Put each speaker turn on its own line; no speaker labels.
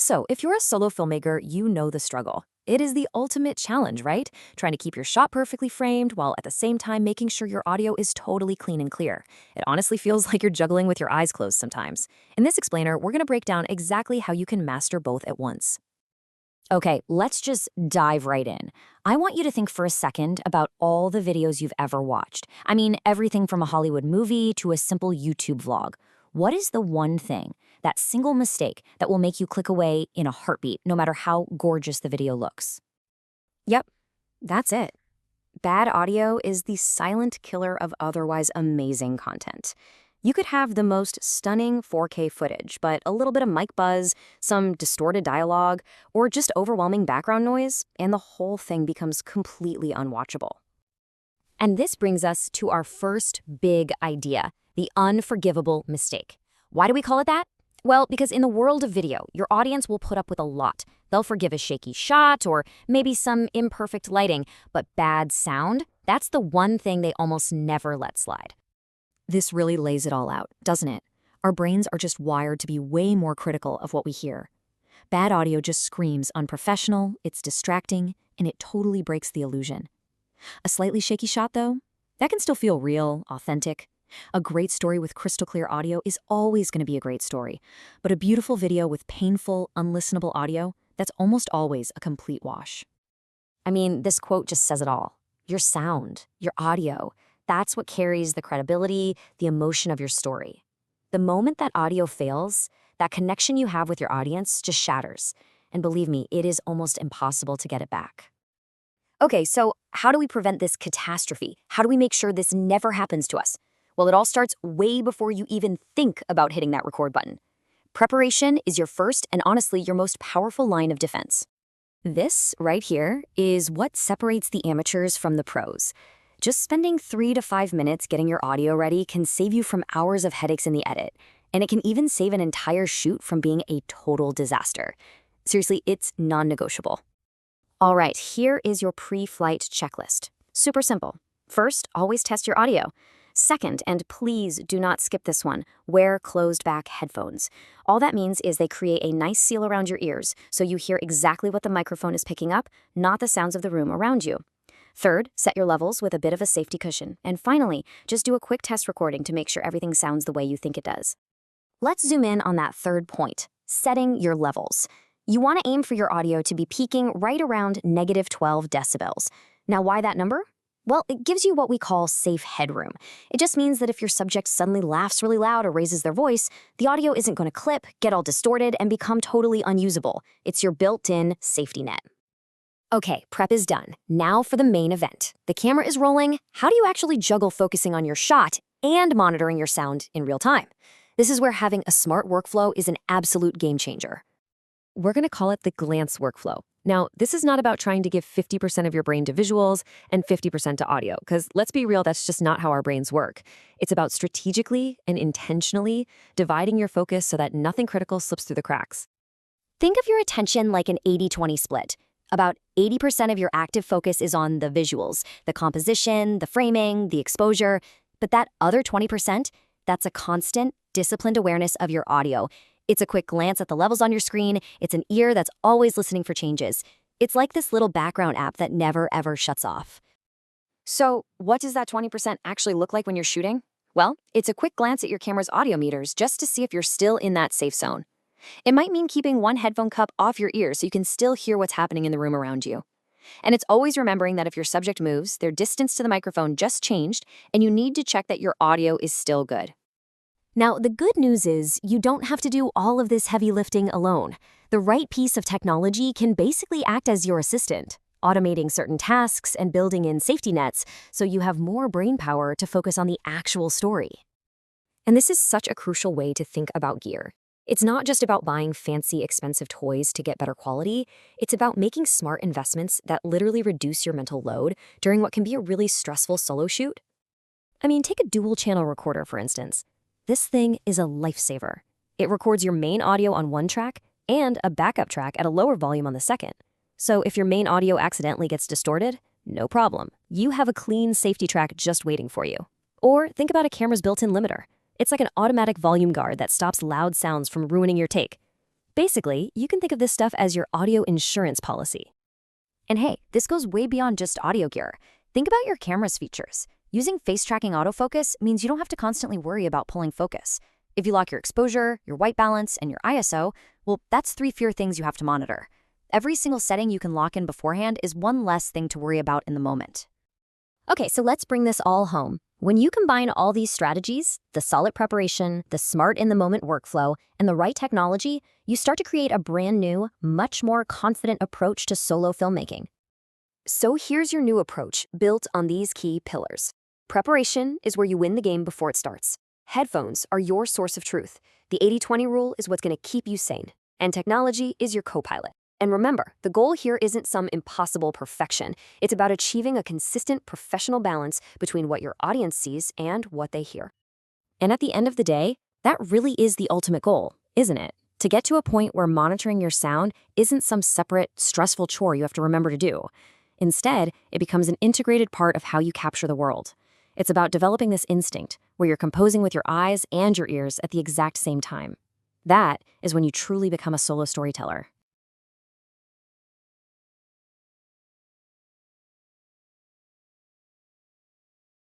So, if you're a solo filmmaker, you know the struggle. It is the ultimate challenge, right? Trying to keep your shot perfectly framed while at the same time making sure your audio is totally clean and clear. It honestly feels like you're juggling with your eyes closed sometimes. In this explainer, we're going to break down exactly how you can master both at once. Okay, let's just dive right in. I want you to think for a second about all the videos you've ever watched. I mean, everything from a Hollywood movie to a simple YouTube vlog. What is the one thing, that single mistake, that will make you click away in a heartbeat, no matter how gorgeous the video looks? Yep, that's it. Bad audio is the silent killer of otherwise amazing content. You could have the most stunning 4K footage, but a little bit of mic buzz, some distorted dialogue, or just overwhelming background noise, and the whole thing becomes completely unwatchable. And this brings us to our first big idea, the unforgivable mistake. Why do we call it that? Well, because in the world of video, your audience will put up with a lot. They'll forgive a shaky shot or maybe some imperfect lighting, but bad sound, that's the one thing they almost never let slide. This really lays it all out, doesn't it? Our brains are just wired to be way more critical of what we hear. Bad audio just screams unprofessional, it's distracting, and it totally breaks the illusion. A slightly shaky shot, though, that can still feel real, authentic. A great story with crystal clear audio is always going to be a great story, but a beautiful video with painful, unlistenable audio, that's almost always a complete wash. I mean, this quote just says it all. Your sound, your audio, that's what carries the credibility, the emotion of your story. The moment that audio fails, that connection you have with your audience just shatters. And believe me, it is almost impossible to get it back. Okay, so how do we prevent this catastrophe? How do we make sure this never happens to us? Well, it all starts way before you even think about hitting that record button. Preparation is your first and honestly your most powerful line of defense. This right here is what separates the amateurs from the pros. Just spending 3 to 5 minutes getting your audio ready can save you from hours of headaches in the edit, and it can even save an entire shoot from being a total disaster. Seriously, it's non-negotiable. All right, here is your pre-flight checklist. Super simple. First, always test your audio. Second, and please do not skip this one, wear closed-back headphones. All that means is they create a nice seal around your ears, so you hear exactly what the microphone is picking up, not the sounds of the room around you. Third, set your levels with a bit of a safety cushion. And finally, just do a quick test recording to make sure everything sounds the way you think it does. Let's zoom in on that third point, setting your levels. You want to aim for your audio to be peaking right around -12 decibels. Now, why that number? Well, it gives you what we call safe headroom. It just means that if your subject suddenly laughs really loud or raises their voice, the audio isn't going to clip, get all distorted, and become totally unusable. It's your built-in safety net. Okay, prep is done. Now for the main event. The camera is rolling. How do you actually juggle focusing on your shot and monitoring your sound in real time? This is where having a smart workflow is an absolute game changer. We're going to call it the glance workflow. Now, this is not about trying to give 50% of your brain to visuals and 50% to audio, because let's be real, that's just not how our brains work. It's about strategically and intentionally dividing your focus so that nothing critical slips through the cracks. Think of your attention like an 80-20 split. About 80% of your active focus is on the visuals, the composition, the framing, the exposure, but that other 20%, that's a constant, disciplined awareness of your audio. It's a quick glance at the levels on your screen. It's an ear that's always listening for changes. It's like this little background app that never, ever shuts off. So what does that 20% actually look like when you're shooting? Well, it's a quick glance at your camera's audio meters just to see if you're still in that safe zone. It might mean keeping one headphone cup off your ear so you can still hear what's happening in the room around you. And it's always remembering that if your subject moves, their distance to the microphone just changed, and you need to check that your audio is still good. Now, the good news is you don't have to do all of this heavy lifting alone. The right piece of technology can basically act as your assistant, automating certain tasks and building in safety nets so you have more brain power to focus on the actual story. And this is such a crucial way to think about gear. It's not just about buying fancy, expensive toys to get better quality. It's about making smart investments that literally reduce your mental load during what can be a really stressful solo shoot. I mean, take a dual-channel recorder, for instance. This thing is a lifesaver. It records your main audio on one track and a backup track at a lower volume on the second. So if your main audio accidentally gets distorted, no problem. You have a clean safety track just waiting for you. Or think about a camera's built-in limiter. It's like an automatic volume guard that stops loud sounds from ruining your take. Basically, you can think of this stuff as your audio insurance policy. And hey, this goes way beyond just audio gear. Think about your camera's features. Using face tracking autofocus means you don't have to constantly worry about pulling focus. If you lock your exposure, your white balance, and your ISO, well, that's 3 fewer things you have to monitor. Every single setting you can lock in beforehand is one less thing to worry about in the moment. Okay, so let's bring this all home. When you combine all these strategies, the solid preparation, the smart in-the-moment workflow, and the right technology, you start to create a brand new, much more confident approach to solo filmmaking. So here's your new approach, built on these key pillars. Preparation is where you win the game before it starts. Headphones are your source of truth. The 80-20 rule is what's going to keep you sane. And technology is your co-pilot. And remember, the goal here isn't some impossible perfection. It's about achieving a consistent professional balance between what your audience sees and what they hear. And at the end of the day, that really is the ultimate goal, isn't it? To get to a point where monitoring your sound isn't some separate, stressful chore you have to remember to do. Instead, it becomes an integrated part of how you capture the world. It's about developing this instinct where you're composing with your eyes and your ears at the exact same time. That is when you truly become a solo storyteller.